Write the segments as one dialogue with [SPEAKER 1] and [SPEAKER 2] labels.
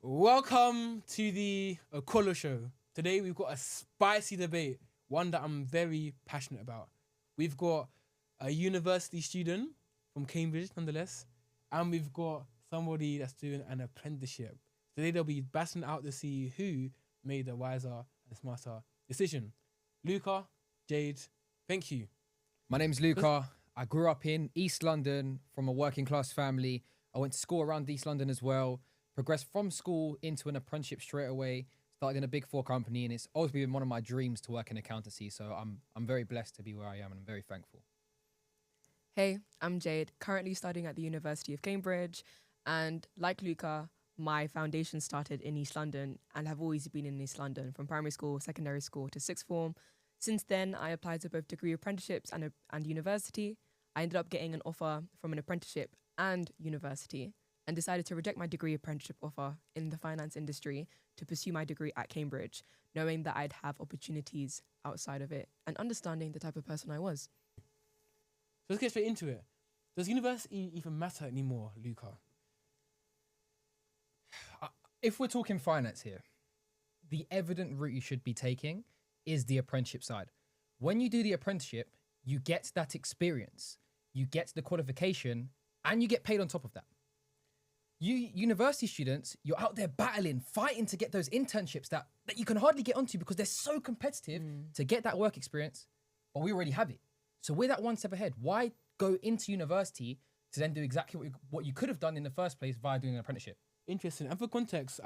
[SPEAKER 1] Welcome to the Okolo Show. Today we've got a spicy debate, one that I'm very passionate about. We've got a university student from Cambridge, nonetheless, and we've got somebody that's doing an apprenticeship. Today they'll be battling out to see who made the wiser and smarter decision. Luca, Jade, thank you.
[SPEAKER 2] My name's Luca. I grew up in East London from a working class family. I went to school around East London as well. Progressed from school into an apprenticeship straight away. Started in a Big Four company, and it's always been one of my dreams to work in accountancy. So I'm very blessed to be where I am, and I'm very thankful.
[SPEAKER 3] Hey, I'm Jade, currently studying at the University of Cambridge. And like Luca, my foundation started in East London and have always been in East London from primary school, secondary school to sixth form. Since then, I applied to both degree apprenticeships and university. I ended up getting an offer from an apprenticeship and university and decided to reject my degree apprenticeship offer in the finance industry to pursue my degree at Cambridge, knowing that I'd have opportunities outside of it and understanding the type of person I was.
[SPEAKER 1] So let's get straight into it. Does university even matter anymore, Luca?
[SPEAKER 2] If we're talking finance here, the evident route you should be taking is the apprenticeship side. When you do the apprenticeship, you get that experience, you get the qualification, and you get paid on top of that. You university students, you're out there battling, fighting to get those internships that you can hardly get onto because they're so competitive to get that work experience, but we already have it. So we're that one step ahead. Why go into university to then do exactly what you could have done in the first place via doing an apprenticeship?
[SPEAKER 1] Interesting. And for context,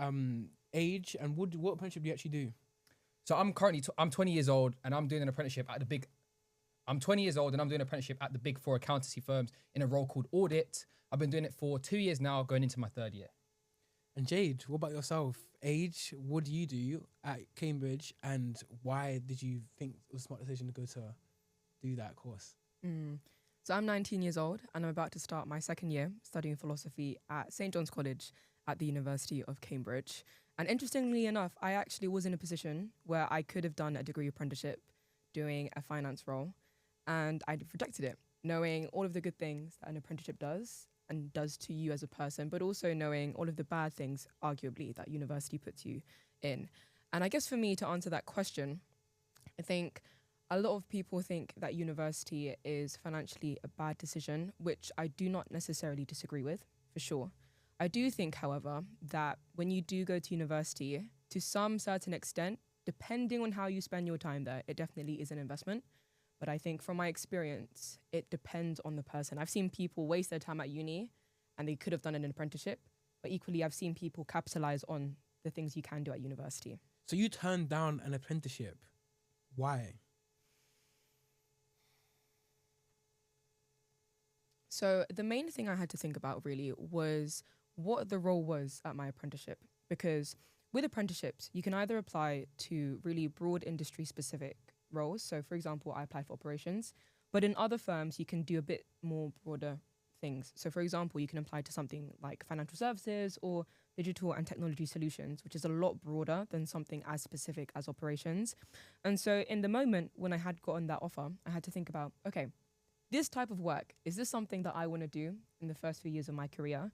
[SPEAKER 1] age and what apprenticeship do you actually do?
[SPEAKER 2] So I'm currently, I'm 20 years old and I'm doing an apprenticeship at I'm 20 years old and I'm doing an apprenticeship at the Big Four accountancy firms in a role called audit. I've been doing it for 2 years now, going into my third year.
[SPEAKER 1] And Jade, what about yourself? Age, what do you do at Cambridge and why did you think it was a smart decision to go to do that course?
[SPEAKER 3] So I'm 19 years old and I'm about to start my second year studying philosophy at St. John's College at the University of Cambridge. And interestingly enough, I actually was in a position where I could have done a degree apprenticeship doing a finance role, and I rejected it, knowing all of the good things that an apprenticeship does and does to you as a person, but also knowing all of the bad things, arguably, that university puts you in. And I guess for me to answer that question, I think a lot of people think that university is financially a bad decision, which I do not necessarily disagree with, for sure. I do think, however, that when you do go to university, to some certain extent, depending on how you spend your time there, it definitely is an investment. But I think from my experience, it depends on the person. I've seen people waste their time at uni and they could have done an apprenticeship. But equally, I've seen people capitalize on the things you can do at university.
[SPEAKER 1] So you turned down an apprenticeship. Why?
[SPEAKER 3] So the main thing I had to think about really was what the role was at my apprenticeship. Because with apprenticeships, you can either apply to really broad industry specific roles. So for example, I applied for operations, but in other firms, you can do a bit more broader things. So for example, you can apply to something like financial services or digital and technology solutions, which is a lot broader than something as specific as operations. And so in the moment when I had gotten that offer, I had to think about, okay, this type of work, is this something that I want to do in the first few years of my career?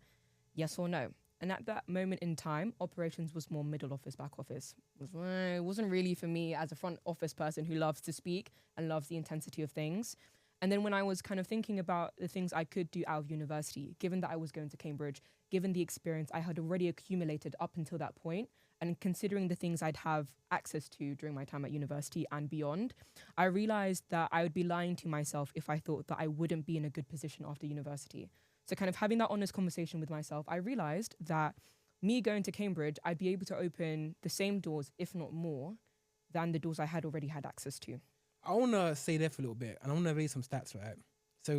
[SPEAKER 3] Yes or no? And at that moment in time, operations was more middle office, back office. It wasn't really for me as a front office person who loves to speak and loves the intensity of things. And then when I was kind of thinking about the things I could do out of university, given that I was going to Cambridge, given the experience I had already accumulated up until that point, and considering the things I'd have access to during my time at university and beyond, I realized that I would be lying to myself if I thought that I wouldn't be in a good position after university. So kind of having that honest conversation with myself, I realized that me going to Cambridge, I'd be able to open the same doors, if not more, than the doors I had already had access to.
[SPEAKER 1] I want to stay there for a little bit and I want to raise some stats, right? So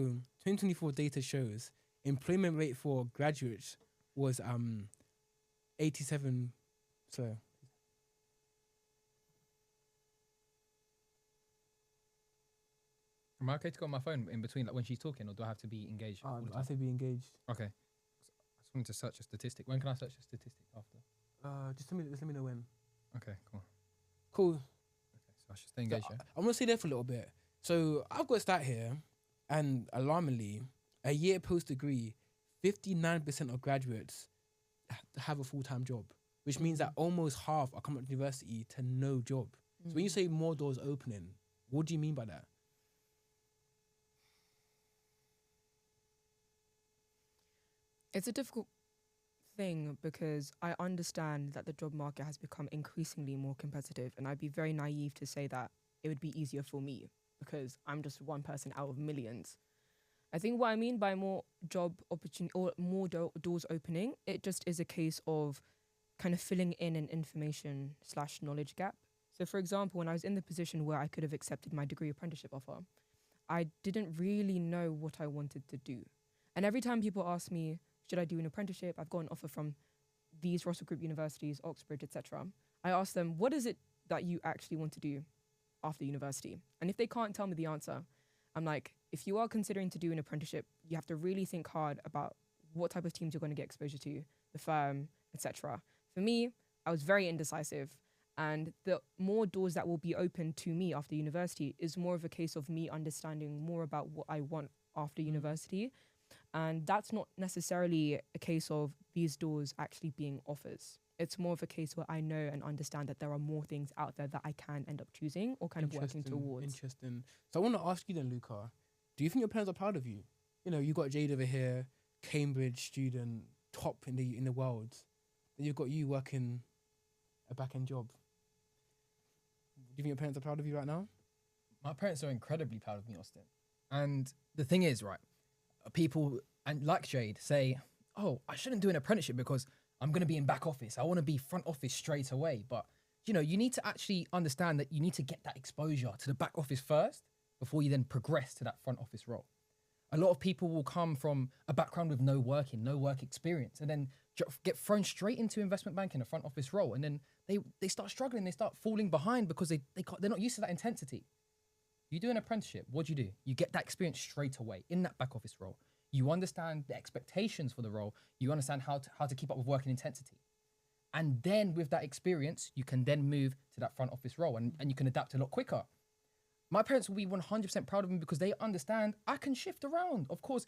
[SPEAKER 1] 2024 data shows employment rate for graduates was 87. So
[SPEAKER 2] Am I okay to go on my phone in between, like when she's talking, or do I have to be engaged? all the
[SPEAKER 1] I
[SPEAKER 2] time?
[SPEAKER 1] say be engaged.
[SPEAKER 2] Okay. I just wanted to search a statistic. When can I search a statistic after?
[SPEAKER 1] Just let me know when.
[SPEAKER 2] Okay, cool.
[SPEAKER 1] Cool.
[SPEAKER 2] Okay, so I should stay engaged, yeah?
[SPEAKER 1] I'm gonna stay there for a little bit. So I've got a stat here, and alarmingly, a year post degree, 59% of graduates have a full-time job. which means that almost half are coming to university to no job. So when you say more doors opening, what do you mean by that?
[SPEAKER 3] It's a difficult thing because I understand that the job market has become increasingly more competitive, and I'd be very naive to say that it would be easier for me because I'm just one person out of millions. I think what I mean by more job opportunity or more doors opening, it just is a case of kind of filling in an information / knowledge gap. So for example, when I was in the position where I could have accepted my degree apprenticeship offer, I didn't really know what I wanted to do. And every time people ask me, should I do an apprenticeship? I've got an offer from these Russell Group universities, Oxbridge, etc. I ask them, what is it that you actually want to do after university? And if they can't tell me the answer, I'm like, if you are considering to do an apprenticeship, you have to really think hard about what type of teams you're going to get exposure to, the firm, etc. For me, I was very indecisive. And the more doors that will be open to me after university is more of a case of me understanding more about what I want after university. And that's not necessarily a case of these doors actually being offers. It's more of a case where I know and understand that there are more things out there that I can end up choosing or kind of working towards.
[SPEAKER 1] Interesting. So I want to ask you then, Luca, do you think your parents are proud of you? You know, you got Jade over here, Cambridge student, top in the world. Then you've got you working a back-end job. Do you think your parents are proud of you right now?
[SPEAKER 2] My parents are incredibly proud of me, Austin. And the thing is, right, people, and like Jade, say, oh, I shouldn't do an apprenticeship because I'm going to be in back office. I want to be front office straight away. But, you know, you need to actually understand that you need to get that exposure to the back office first before you then progress to that front office role. A lot of people will come from a background with no work experience, and then get thrown straight into investment banking, a front office role. And then they start struggling, they start falling behind because they're not used to that intensity. You do an apprenticeship, what do? You get that experience straight away in that back office role. You understand the expectations for the role. You understand how to keep up with working intensity. And then with that experience, you can then move to that front office role and you can adapt a lot quicker. My parents will be 100% proud of me because they understand I can shift around. Of course,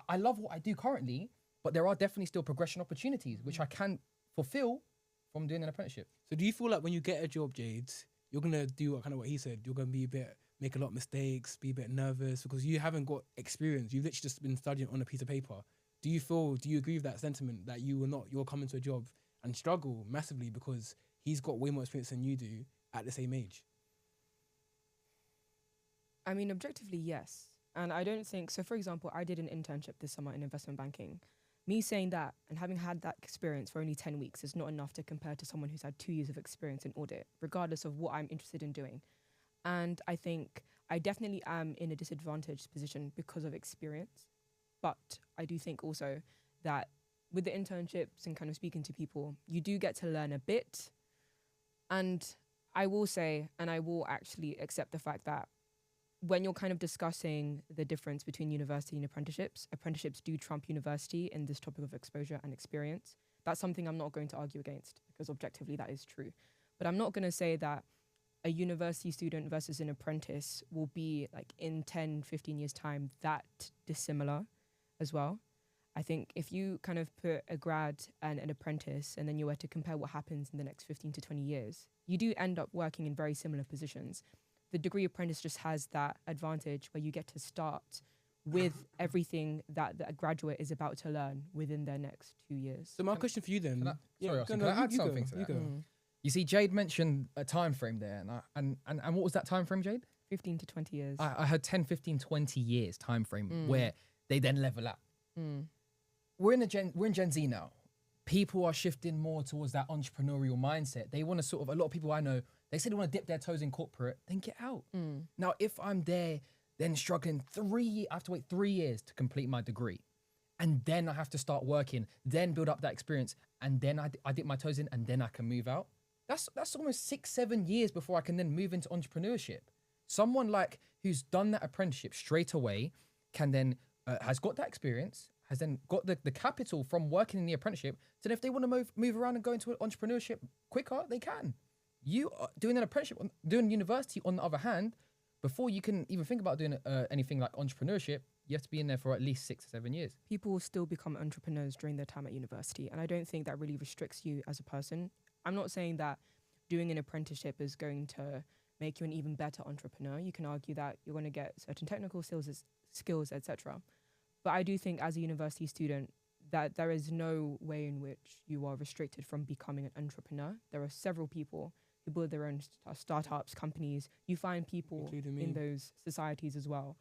[SPEAKER 2] I love what I do currently, but there are definitely still progression opportunities which I can fulfill from doing an apprenticeship.
[SPEAKER 1] So do you feel like when you get a job, Jade, you're going to do kind of what he said? You're going to be make a lot of mistakes, be a bit nervous because you haven't got experience. You've literally just been studying on a piece of paper. Do you agree with that sentiment that you're coming to a job and struggle massively because he's got way more experience than you do at the same age?
[SPEAKER 3] I mean, objectively, yes. And I don't think, so for example, I did an internship this summer in investment banking. Me saying that and having had that experience for only 10 weeks is not enough to compare to someone who's had 2 years of experience in audit, regardless of what I'm interested in doing. And I think I definitely am in a disadvantaged position because of experience. But I do think also that with the internships and kind of speaking to people, you do get to learn a bit. And I will say, and I will actually accept the fact that when you're kind of discussing the difference between university and apprenticeships do trump university in this topic of exposure and experience. That's something I'm not going to argue against because objectively that is true. But I'm not going to say that a university student versus an apprentice will be like in 10, 15 years time that dissimilar as well. I think if you kind of put a grad and an apprentice and then you were to compare what happens in the next 15 to 20 years, you do end up working in very similar positions. The degree apprentice just has that advantage where you get to start with everything that a graduate is about to learn within their next 2 years.
[SPEAKER 1] So my question for you then...
[SPEAKER 2] Can I add something to that? You see, Jade mentioned a time frame there. And what was that time frame, Jade?
[SPEAKER 3] 15 to 20 years.
[SPEAKER 2] I heard 10, 15, 20 years time frame where they then level up. We're in Gen Z now. People are shifting more towards that entrepreneurial mindset. They want to a lot of people I know, they say they want to dip their toes in corporate, then get out. Now, if I'm there, then struggling I have to wait 3 years to complete my degree. And then I have to start working, then build up that experience. And then I dip my toes in and then I can move out. That's almost 6-7 years before I can then move into entrepreneurship. Someone like who's done that apprenticeship straight away can then, has got that experience, has then got the capital from working in the apprenticeship. So if they want to move around and go into entrepreneurship quicker, they can. You are doing an apprenticeship, doing university on the other hand, before you can even think about doing anything like entrepreneurship, You have to be in there for at least 6 or 7 years.
[SPEAKER 3] People will still become entrepreneurs during their time at university. And I don't think that really restricts you as a person. I'm not saying that doing an apprenticeship is going to make you an even better entrepreneur. You can argue that you're going to get certain technical skills, etc. But I do think as a university student that there is no way in which you are restricted from becoming an entrepreneur. There are several people who build their own startups, companies. You find people in those societies as well.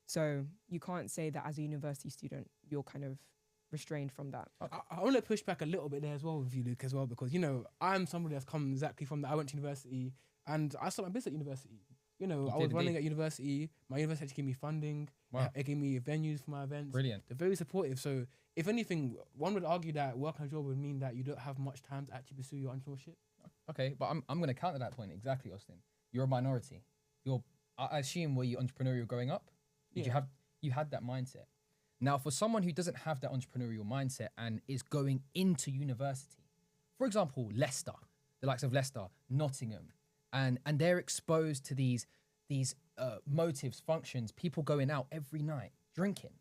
[SPEAKER 3] So you can't say that as a university student, you're kind of restrained from that.
[SPEAKER 1] I want to push back a little bit there as well with you, Luke, as well, because, you know, I'm somebody that's come exactly from that. I went to university and I started my business at university. You know, I was running at university. My university actually gave me funding.
[SPEAKER 2] Wow.
[SPEAKER 1] It gave me venues for my events.
[SPEAKER 2] Brilliant.
[SPEAKER 1] They're very supportive. So if anything, one would argue that work and job would mean that you don't have much time to actually pursue your entrepreneurship.
[SPEAKER 2] Okay, but I'm going to counter that point exactly, Austin. You're a minority. I assume, were you entrepreneurial growing up? Did you had that mindset? Now, for someone who doesn't have that entrepreneurial mindset and is going into university, for example, Leicester, the likes of Leicester, Nottingham, and they're exposed to these motives, functions, people going out every night, drinking.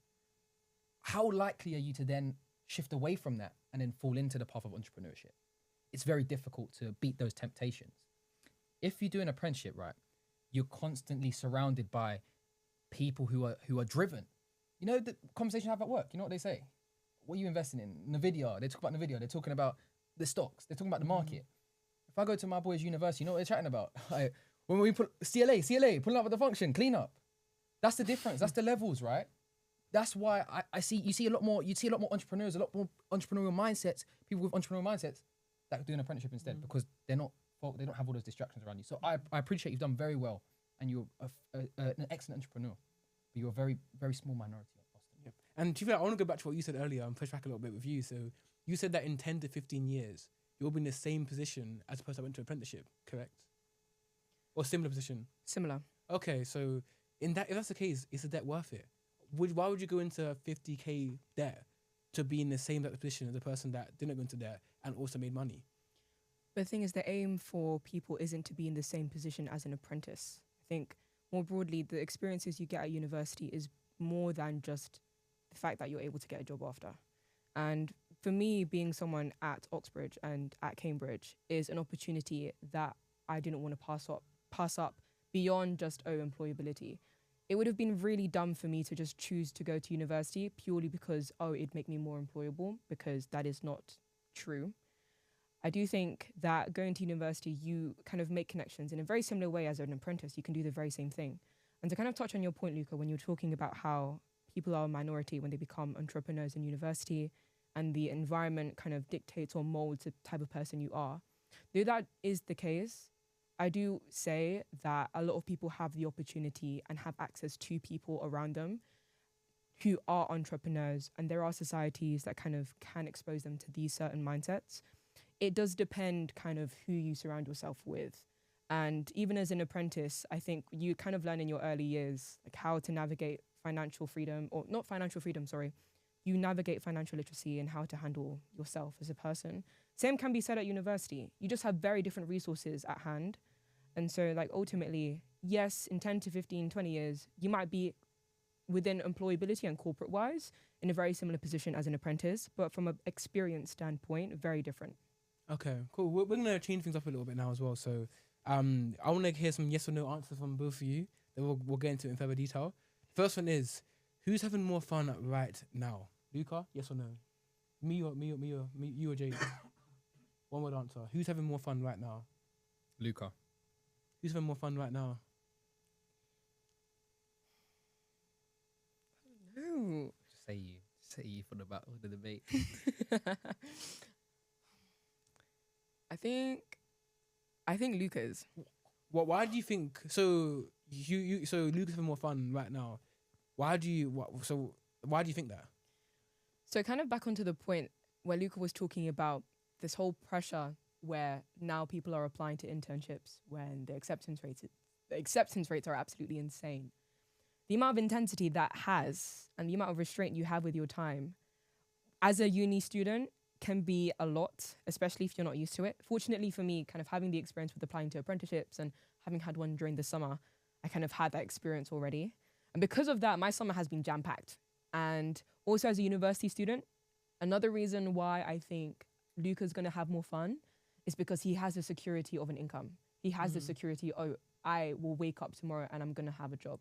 [SPEAKER 2] How likely are you to then shift away from that and then fall into the path of entrepreneurship? It's very difficult to beat those temptations. If you do an apprenticeship, right, you're constantly surrounded by people who are driven. You know the conversation I have at work, you know what they say? What are you investing in? Nvidia, they talk about Nvidia, they're talking about the stocks, they're talking about the market. If I go to my boys' university, you know what they're chatting about? When we put CLA, pulling up with the function, clean up. That's the difference, that's the levels, right? That's why you see a lot more entrepreneurs, a lot more entrepreneurial mindsets, people with entrepreneurial mindsets that do an apprenticeship instead because they don't have all those distractions around you. So I appreciate you've done very well and you're an excellent entrepreneur, but you're a very, very small minority, Austin.
[SPEAKER 1] Yep. And to be fair, I want to go back to what you said earlier and push back a little bit with you. So you said that in 10 to 15 years, you'll be in the same position as the person that went to apprenticeship, correct? Or similar position?
[SPEAKER 3] Similar.
[SPEAKER 1] Okay, so if that's the case, is the debt worth it? Why would you go into 50k debt to be in the same position as the person that didn't go into debt and also made money?
[SPEAKER 3] But the thing is, the aim for people isn't to be in the same position as an apprentice. I think more broadly, the experiences you get at university is more than just the fact that you're able to get a job after. And for me, being someone at Oxbridge and at Cambridge is an opportunity that I didn't want to pass up beyond just employability. It would have been really dumb for me to just choose to go to university purely because, it'd make me more employable, because that is not true. I do think that going to university, you kind of make connections in a very similar way as an apprentice. You can do the very same thing. And to kind of touch on your point, Luca, when you're talking about how people are a minority when they become entrepreneurs in university and the environment kind of dictates or molds the type of person you are, though that is the case, I do say that a lot of people have the opportunity and have access to people around them who are entrepreneurs, and there are societies that kind of can expose them to these certain mindsets. It does depend kind of who you surround yourself with. And even as an apprentice, I think you kind of learn in your early years like how to navigate financial freedom, or not financial freedom, sorry. You navigate financial literacy and how to handle yourself as a person. Same can be said at university. You just have very different resources at hand. And so like ultimately, yes, in 10 to 15, 20 years, you might be within employability and corporate wise in a very similar position as an apprentice, but from an experience standpoint, very different.
[SPEAKER 1] Okay, cool. We're going to change things up a little bit now as well. So I want to hear some yes or no answers from both of you. Then we'll get into it in further detail. First one is, who's having more fun right now? Luca, yes or no? Me or you or Jade? One word answer. Who's having more fun right now?
[SPEAKER 2] Luca.
[SPEAKER 1] Who's having more fun right now?
[SPEAKER 3] No.
[SPEAKER 2] Just say you. Say you for the battle, the debate.
[SPEAKER 3] I think Luca's.
[SPEAKER 1] Why do you think so? So Luca's having more fun right now. Why do you think that?
[SPEAKER 3] So kind of back onto the point where Luca was talking about this whole pressure where now people are applying to internships when the acceptance rates are absolutely insane. The amount of intensity that has and the amount of restraint you have with your time as a uni student can be a lot, especially if you're not used to it. Fortunately for me, kind of having the experience with applying to apprenticeships and having had one during the summer, I kind of had that experience already. And because of that, my summer has been jam packed. And also as a university student, another reason why I think Luca's going to have more fun is because he has the security of an income. He has the security, oh, I will wake up tomorrow and I'm going to have a job.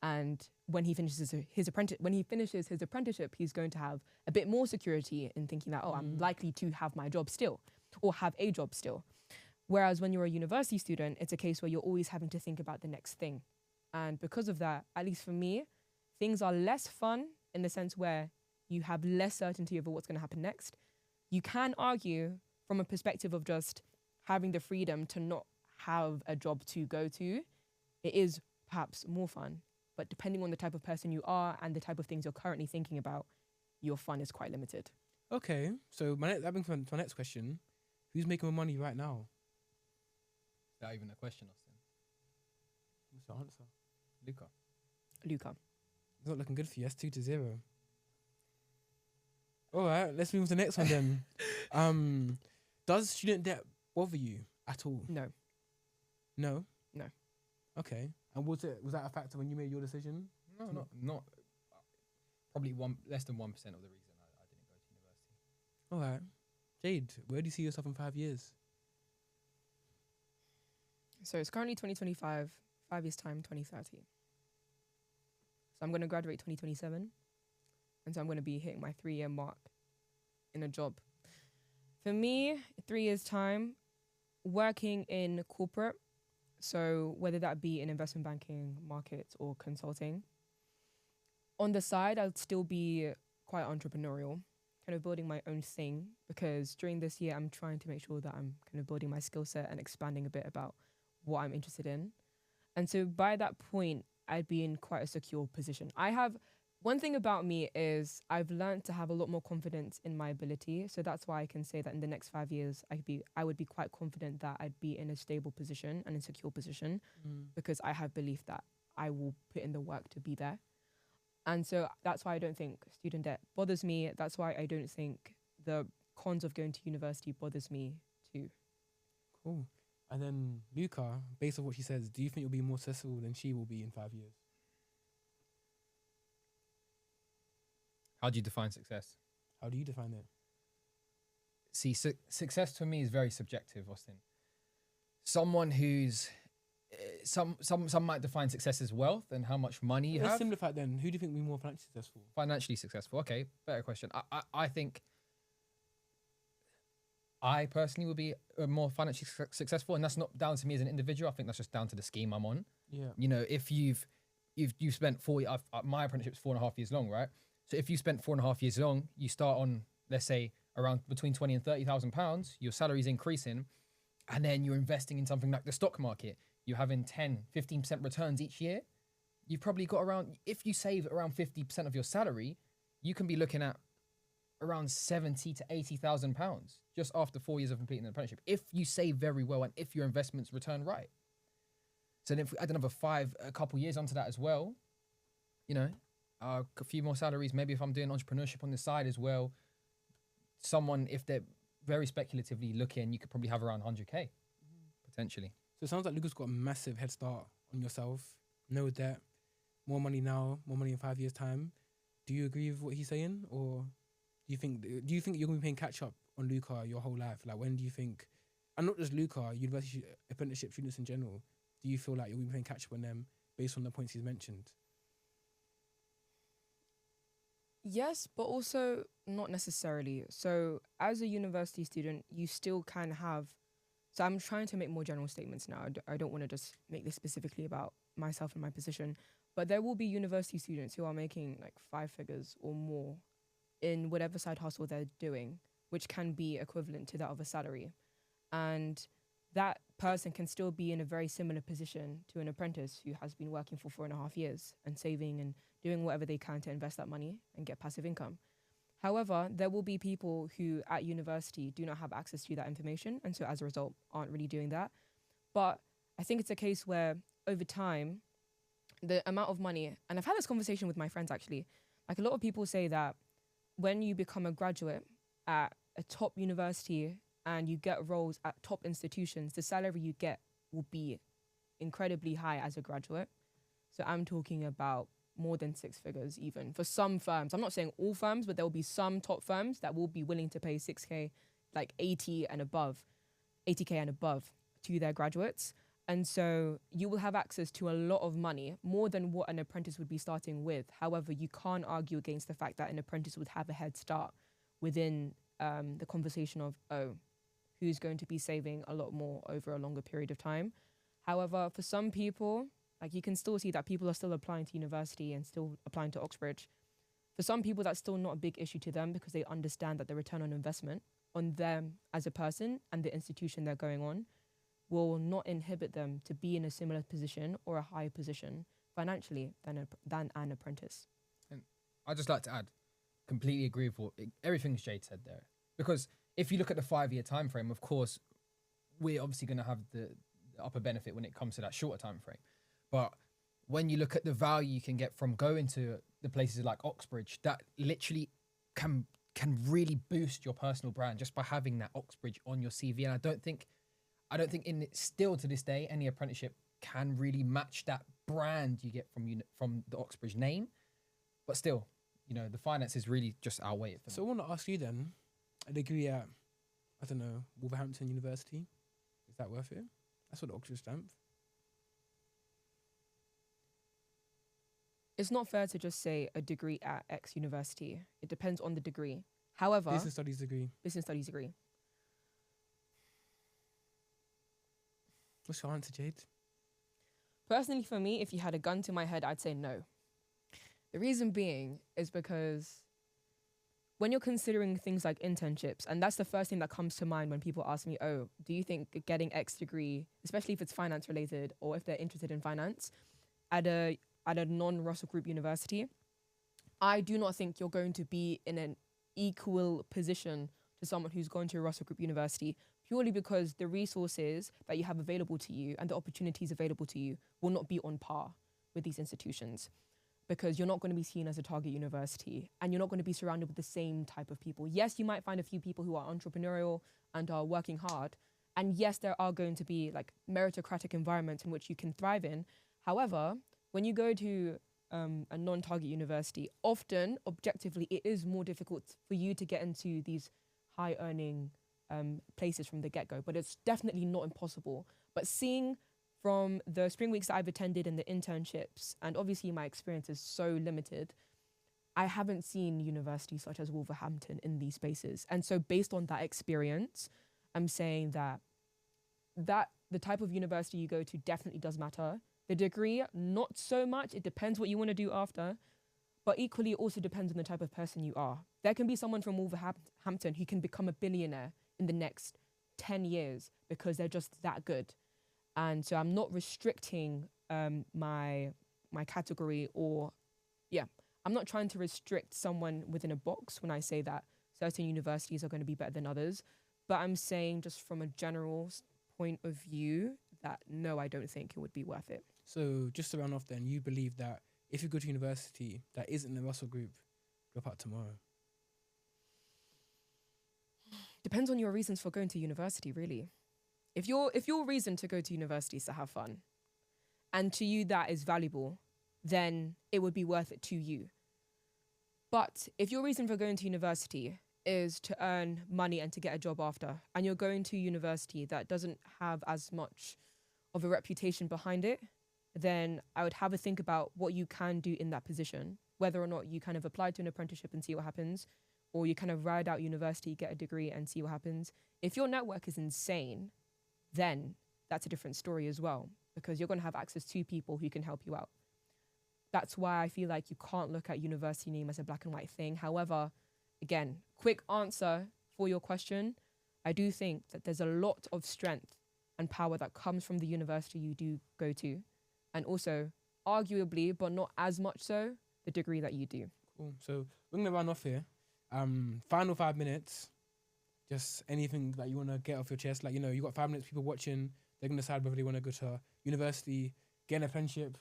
[SPEAKER 3] And when he finishes his apprenticeship, he's going to have a bit more security in thinking that, oh, I'm likely to have my job still or have a job still. Whereas when you're a university student, it's a case where you're always having to think about the next thing. And because of that, at least for me, things are less fun in the sense where you have less certainty over what's going to happen next. You can argue from a perspective of just having the freedom to not have a job to go to. It is perhaps more fun. But depending on the type of person you are and the type of things you're currently thinking about, your fun is quite limited.
[SPEAKER 1] Okay, so that brings me to my next question. Who's making more money right now?
[SPEAKER 2] Is that even a question, Austin?
[SPEAKER 1] What's the answer?
[SPEAKER 3] Luca.
[SPEAKER 1] It's not looking good for you. That's 2-0. All right, let's move on to the next one then. Does student debt bother you at all?
[SPEAKER 3] No.
[SPEAKER 1] No?
[SPEAKER 3] No.
[SPEAKER 1] Okay. And was that a factor when you made your decision?
[SPEAKER 2] No, not probably less than 1% of the reason I didn't go to university.
[SPEAKER 1] All right. Jade, where do you see yourself in 5 years?
[SPEAKER 3] So it's currently 2025, 5 years time, 2030. So I'm going to graduate 2027. And so I'm going to be hitting my 3-year mark in a job. For me, 3 years time, working in corporate, so whether that be in investment banking, markets, or consulting. On the side, I'd still be quite entrepreneurial, kind of building my own thing, because during this year, I'm trying to make sure that I'm kind of building my skill set and expanding a bit about what I'm interested in. And so by that point, I'd be in quite a secure position. One thing about me is I've learned to have a lot more confidence in my ability. So that's why I can say that in the next 5 years, I would be quite confident that I'd be in a stable position and a secure position because I have belief that I will put in the work to be there. And so that's why I don't think student debt bothers me. That's why I don't think the cons of going to university bothers me too.
[SPEAKER 1] Cool. And then Luca, based on what she says, do you think you'll be more successful than she will be in 5 years?
[SPEAKER 2] How do you define success?
[SPEAKER 1] How do you define it?
[SPEAKER 2] See, success to me is very subjective, Austin. Someone who's some might define success as wealth and how much money you
[SPEAKER 1] Let's
[SPEAKER 2] have.
[SPEAKER 1] simplify it then. Who do you think will be more financially successful?
[SPEAKER 2] Financially successful. Okay, better question. I think I personally would be more financially successful, and that's not down to me as an individual. I think that's just down to the scheme I'm on.
[SPEAKER 1] Yeah.
[SPEAKER 2] You know, if you've spent my apprenticeship's 4.5 years long, right? So if you spent 4.5 years long, you start on, let's say, around between 20 and 30,000 pounds, your salary's increasing, and then you're investing in something like the stock market. You're having 10, 15% returns each year. You've probably got around, if you save around 50% of your salary, you can be looking at around 70 to 80,000 pounds just after 4 years of completing an apprenticeship. If you save very well and if your investments return right. So then if we add another a couple years onto that as well, you know, a few more salaries. Maybe if I'm doing entrepreneurship on the side as well, if they're very speculatively looking, you could probably have around 100K potentially.
[SPEAKER 1] So it sounds like Luca's got a massive head start on yourself. No debt, more money now, more money in 5 years' time. Do you agree with what he's saying, or do you think you're going to be playing catch up on Luca your whole life? Like, when do you think, and not just Luca, university apprenticeship students in general, do you feel like you'll be playing catch up on them based on the points he's mentioned?
[SPEAKER 3] Yes, but also not necessarily. So as a university student, you still can have... So I'm trying to make more general statements now. I don't want to just make this specifically about myself and my position. But there will be university students who are making like 5 figures or more in whatever side hustle they're doing, which can be equivalent to that of a salary. And that person can still be in a very similar position to an apprentice who has been working for 4.5 years and saving and doing whatever they can to invest that money and get passive income. However, there will be people who at university do not have access to that information, and so as a result aren't really doing that. But I think it's a case where over time, the amount of money, and I've had this conversation with my friends actually, like a lot of people say that when you become a graduate at a top university and you get roles at top institutions, the salary you get will be incredibly high as a graduate. So I'm talking about more than 6 figures even. For some firms, I'm not saying all firms, but there will be some top firms that will be willing to pay 6K, like 80 and above, 80K and above to their graduates. And so you will have access to a lot of money, more than what an apprentice would be starting with. However, you can't argue against the fact that an apprentice would have a head start within the conversation of, oh, who's going to be saving a lot more over a longer period of time. However, for some people, like you can still see that people are still applying to university and still applying to Oxbridge. For some people, that's still not a big issue to them because they understand that the return on investment on them as a person and the institution they're going on will not inhibit them to be in a similar position or a higher position financially than an apprentice.
[SPEAKER 2] And I'd just like to add, completely agree with everything Jade said there. Because if you look at the 5-year time frame, of course, we're obviously going to have the upper benefit when it comes to that shorter time frame. But when you look at the value you can get from going to the places like Oxbridge, that literally can really boost your personal brand just by having that Oxbridge on your CV. And I don't think still to this day any apprenticeship can really match that brand you get from the Oxbridge name. But still, the finances really just outweigh it.
[SPEAKER 1] So I want to ask you then, a degree at, I don't know, Wolverhampton University, is that worth it? That's what the Oxford stamp.
[SPEAKER 3] It's not fair to just say a degree at X university. It depends on the degree. However,
[SPEAKER 1] Business studies degree. What's your answer, Jade?
[SPEAKER 3] Personally, for me, if you had a gun to my head, I'd say no. The reason being is because when you're considering things like internships, and that's the first thing that comes to mind when people ask me, oh, do you think getting X degree, especially if it's finance related or if they're interested in finance, at a non-Russell Group university, I do not think you're going to be in an equal position to someone who's going to a Russell Group university, purely because the resources that you have available to you and the opportunities available to you will not be on par with these institutions, because you're not going to be seen as a target university and you're not going to be surrounded with the same type of people. Yes, you might find a few people who are entrepreneurial and are working hard. And yes, there are going to be like meritocratic environments in which you can thrive in. However, when you go to a non-target university, often, objectively, it is more difficult for you to get into these high-earning places from the get-go. But it's definitely not impossible. But seeing from the spring weeks that I've attended and the internships, and obviously my experience is so limited, I haven't seen universities such as Wolverhampton in these spaces. And so based on that experience, I'm saying that the type of university you go to definitely does matter. The degree, not so much. It depends what you want to do after. But equally, it also depends on the type of person you are. There can be someone from Wolverhampton who can become a billionaire in the next 10 years because they're just that good. And so I'm not restricting my category, or, I'm not trying to restrict someone within a box when I say that certain universities are going to be better than others. But I'm saying just from a general point of view that no, I don't think it would be worth it.
[SPEAKER 1] So just to round off then, you believe that if you go to university that isn't the Russell Group, drop out tomorrow?
[SPEAKER 3] Depends on your reasons for going to university, really. If your reason to go to university is to have fun, and to you that is valuable, then it would be worth it to you. But if your reason for going to university is to earn money and to get a job after, and you're going to university that doesn't have as much of a reputation behind it, then I would have a think about what you can do in that position, whether or not you kind of apply to an apprenticeship and see what happens, or you kind of ride out university, get a degree and see what happens. If your network is insane, then that's a different story as well, because you're going to have access to people who can help you out. That's why I feel like you can't look at university name as a black and white thing. However, again, quick answer for your question, I do think that there's a lot of strength and power that comes from the university you do go to, and also, arguably, but not as much so, the degree that you do.
[SPEAKER 1] Cool. So we're going to run off here. Final 5 minutes. Just anything that you want to get off your chest. Like, you got 5 minutes, people watching. They're going to decide whether they want to go to university, get an apprenticeship.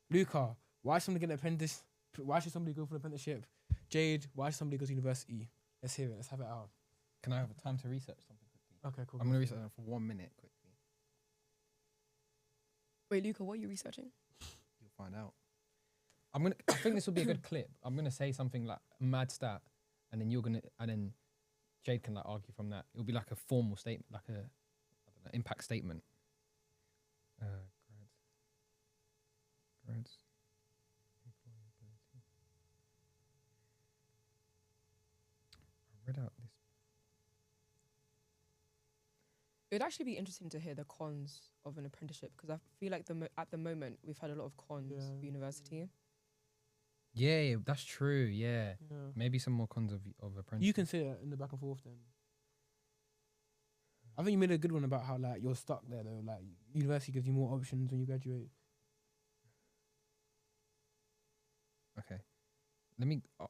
[SPEAKER 1] Luca, why should somebody get an apprentice? Why should somebody go for an apprenticeship? Jade, why should somebody go to university? Let's hear it. Let's have it out.
[SPEAKER 2] Can I have time to research something quickly?
[SPEAKER 1] Okay, cool.
[SPEAKER 2] I'm going to research that for 1 minute quickly.
[SPEAKER 3] Wait, Luca, what are you researching?
[SPEAKER 2] You'll find out. I think this will be a good clip. I'm gonna say something like a mad stat, and then Jade can like argue from that. It'll be like a formal statement, like a I don't know, impact statement. Grads. Employability. I read out this.
[SPEAKER 3] It'd actually be interesting to hear the cons of an apprenticeship because I feel like at the moment we've had a lot of cons for university.
[SPEAKER 2] Yeah, that's true. Yeah.
[SPEAKER 1] Yeah.
[SPEAKER 2] Maybe some more cons of apprenticeship.
[SPEAKER 1] You can say it in the back and forth then. I think you made a good one about how like you're stuck there though. Like university gives you more options when you graduate.
[SPEAKER 2] Okay.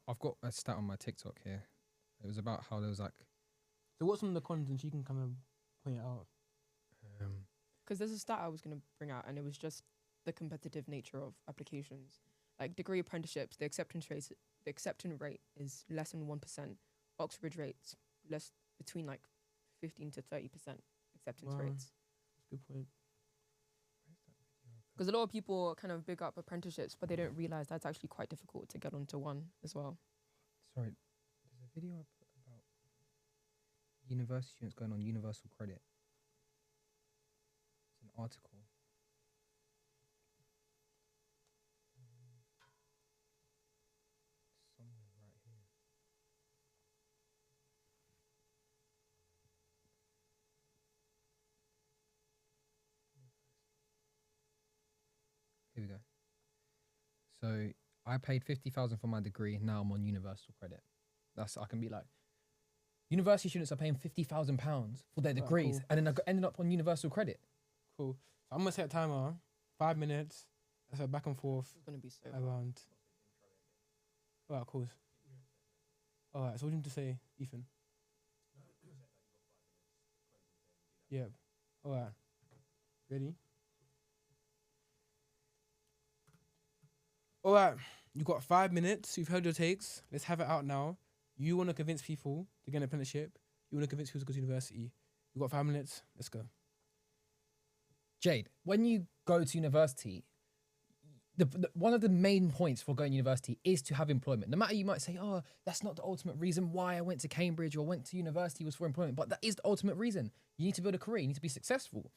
[SPEAKER 2] I've got a stat on my TikTok here. It was about how there was like
[SPEAKER 1] So what's some of the cons and she can kind of point it out?
[SPEAKER 3] Because there's a stat I was going to bring out, and it was just the competitive nature of applications. Like degree apprenticeships, the acceptance rate is less than 1%. Oxford rates less between like 15 to 30% acceptance
[SPEAKER 1] Wow.
[SPEAKER 3] rates.
[SPEAKER 1] That's a good point.
[SPEAKER 3] Because a lot of people kind of big up apprenticeships, but they don't realize that's actually quite difficult to get onto one as well.
[SPEAKER 2] sorry, there's a video about university students going on universal credit. It's an article. Somewhere right here. Here we go. So I paid 50,000 for my degree. Now I'm on universal credit. I can be like, university students are paying £50,000 for their degrees,
[SPEAKER 1] cool.
[SPEAKER 2] and then I ended up on universal credit.
[SPEAKER 1] Cool. So I'm gonna set a timer. 5 minutes. That's a back and forth
[SPEAKER 3] It's going to be so
[SPEAKER 1] around. Alright, cool. Alright, so what do you need to say, Ethan? Yeah. Alright. Ready? Alright, you got 5 minutes. You've heard your takes. Let's have it out now. You want to convince people to get an apprenticeship. You want to convince people to go to university. You got 5 minutes. Let's go.
[SPEAKER 2] Jade, when you go to university, one of the main points for going to university is to have employment. No matter, you might say, oh, that's not the ultimate reason why I went to Cambridge or went to university was for employment, but that is the ultimate reason. You need to build a career. You need to be successful.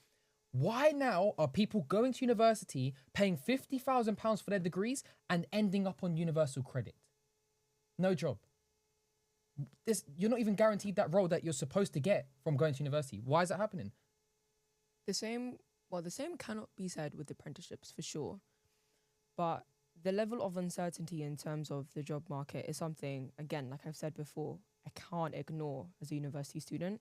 [SPEAKER 2] Why now are people going to university, paying £50,000 for their degrees and ending up on universal credit? No job. You're not even guaranteed that role that you're supposed to get from going to university. Why is that happening?
[SPEAKER 3] The same cannot be said with apprenticeships for sure. But the level of uncertainty in terms of the job market is something, again, like I've said before, I can't ignore as a university student.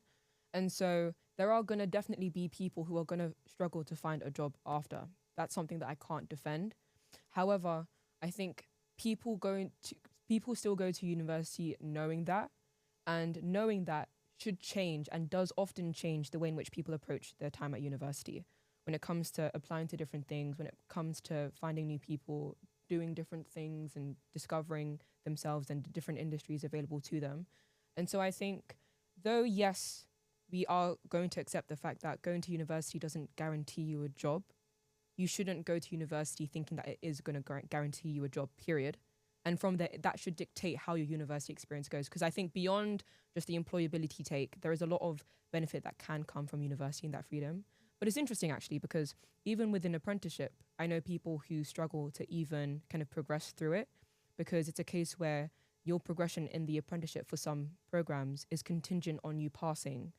[SPEAKER 3] And so there are going to definitely be people who are going to struggle to find a job after. That's something that I can't defend. However, I think people still go to university knowing that, and knowing that should change and does often change the way in which people approach their time at university. When it comes to applying to different things, when it comes to finding new people, doing different things and discovering themselves and the different industries available to them. And so I think, though, yes, we are going to accept the fact that going to university doesn't guarantee you a job, you shouldn't go to university thinking that it is going to guarantee you a job, period. And from there, that should dictate how your university experience goes. Because I think beyond just the employability take, there is a lot of benefit that can come from university and that freedom. But it's interesting, actually, because even with an apprenticeship, I know people who struggle to even kind of progress through it, because it's a case where your progression in the apprenticeship for some programs is contingent on you passing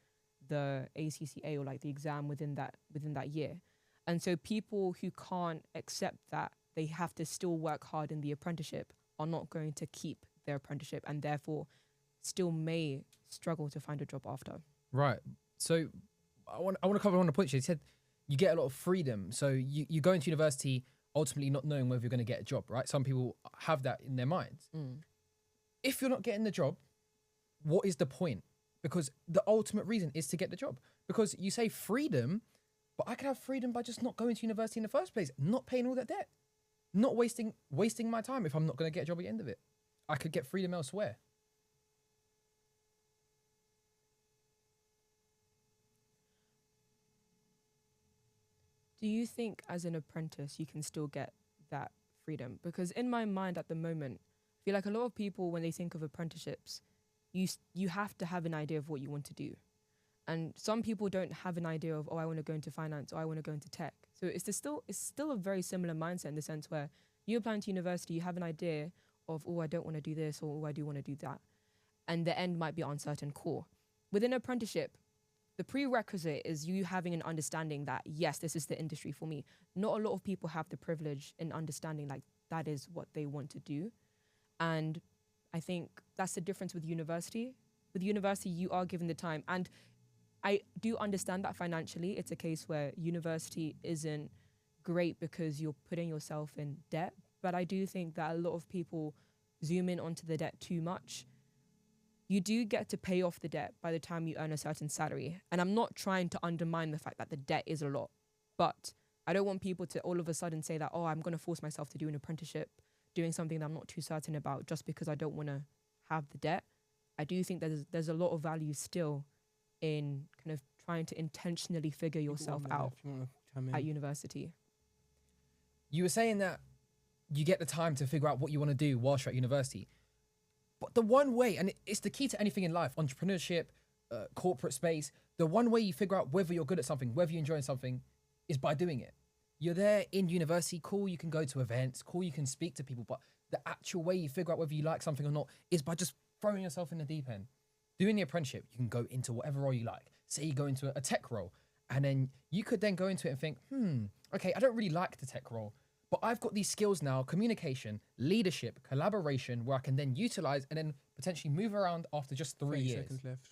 [SPEAKER 3] the ACCA or like the exam within that year. And so people who can't accept that they have to still work hard in the apprenticeship are not going to keep their apprenticeship and therefore still may struggle to find a job after.
[SPEAKER 2] Right. So I want to cover one of the points. You said you get a lot of freedom. So you go into university ultimately not knowing whether you're going to get a job, right? Some people have that in their minds. If you're not getting the job, what is the point? Because the ultimate reason is to get the job. Because you say freedom, but I could have freedom by just not going to university in the first place, not paying all that debt, not wasting my time if I'm not going to get a job at the end of it. I could get freedom elsewhere.
[SPEAKER 3] Do you think as an apprentice you can still get that freedom. Because in my mind at the moment, I feel like a lot of people, when they think of apprenticeships, you have to have an idea of what you want to do. And some people don't have an idea of, oh, I want to go into finance or I want to go into tech. So it's still a very similar mindset in the sense where you apply to university, you have an idea of, oh, I don't want to do this or oh, I do want to do that. And the end might be uncertain core. Within apprenticeship, the prerequisite is you having an understanding that, yes, this is the industry for me. Not a lot of people have the privilege in understanding like that is what they want to do. And I think that's the difference with university. With university, you are given the time. And I do understand that financially, it's a case where university isn't great because you're putting yourself in debt. But I do think that a lot of people zoom in onto the debt too much. You do get to pay off the debt by the time you earn a certain salary. And I'm not trying to undermine the fact that the debt is a lot. But I don't want people to all of a sudden say that, oh, I'm going to force myself to do an apprenticeship, doing something that I'm not too certain about just because I don't want to have the debt. I do think there's a lot of value still in kind of trying to intentionally figure yourself out at university.
[SPEAKER 2] You were saying that you get the time to figure out what you want to do whilst you're at university. But the one way, and it's the key to anything in life, entrepreneurship, corporate space, the one way you figure out whether you're good at something, whether you're enjoying something, is by doing it. You're there in university, cool, you can go to events, cool, you can speak to people, but the actual way you figure out whether you like something or not is by just throwing yourself in the deep end. Doing the apprenticeship, you can go into whatever role you like. Say you go into a tech role, and then you could then go into it and think, okay, I don't really like the tech role, but I've got these skills now, communication, leadership, collaboration, where I can then utilize and then potentially move around after just 3 years.
[SPEAKER 1] Seconds left.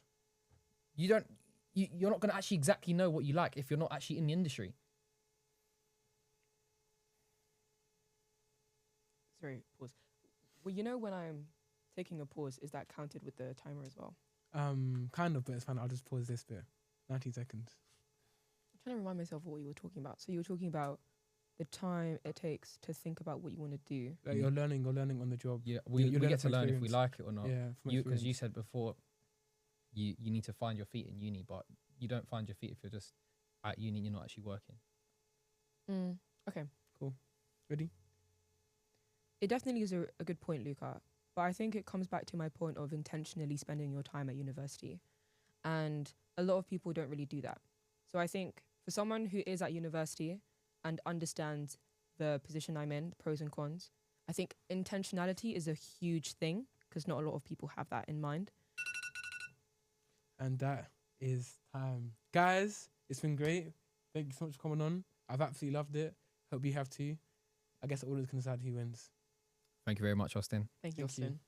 [SPEAKER 2] You're not going to actually exactly know what you like if you're not actually in the industry.
[SPEAKER 3] Sorry, pause. Well, you know when I'm taking a pause, is that counted with the timer as well?
[SPEAKER 1] Kind of, but it's fine. I'll just pause this bit. 90 seconds.
[SPEAKER 3] I'm trying to remind myself of what you were talking about. So you were talking about the time it takes to think about what you want to do.
[SPEAKER 1] Like you're learning on the job.
[SPEAKER 2] Yeah, we get to learn if we like it or not.
[SPEAKER 1] Yeah,
[SPEAKER 2] Because you said before, you need to find your feet in uni, but you don't find your feet if you're just at uni and you're not actually working.
[SPEAKER 3] Okay.
[SPEAKER 1] Cool. Ready?
[SPEAKER 3] It definitely is a good point, Luca. But I think it comes back to my point of intentionally spending your time at university. And a lot of people don't really do that. So I think for someone who is at university and understands the position I'm in, the pros and cons, I think intentionality is a huge thing because not a lot of people have that in mind.
[SPEAKER 1] And that is time. Guys, it's been great. Thank you so much for coming on. I've absolutely loved it. Hope you have too. I guess all is can decide who wins.
[SPEAKER 2] Thank you very much, Austin.
[SPEAKER 3] Thank you,
[SPEAKER 1] Thank you.
[SPEAKER 3] Austin.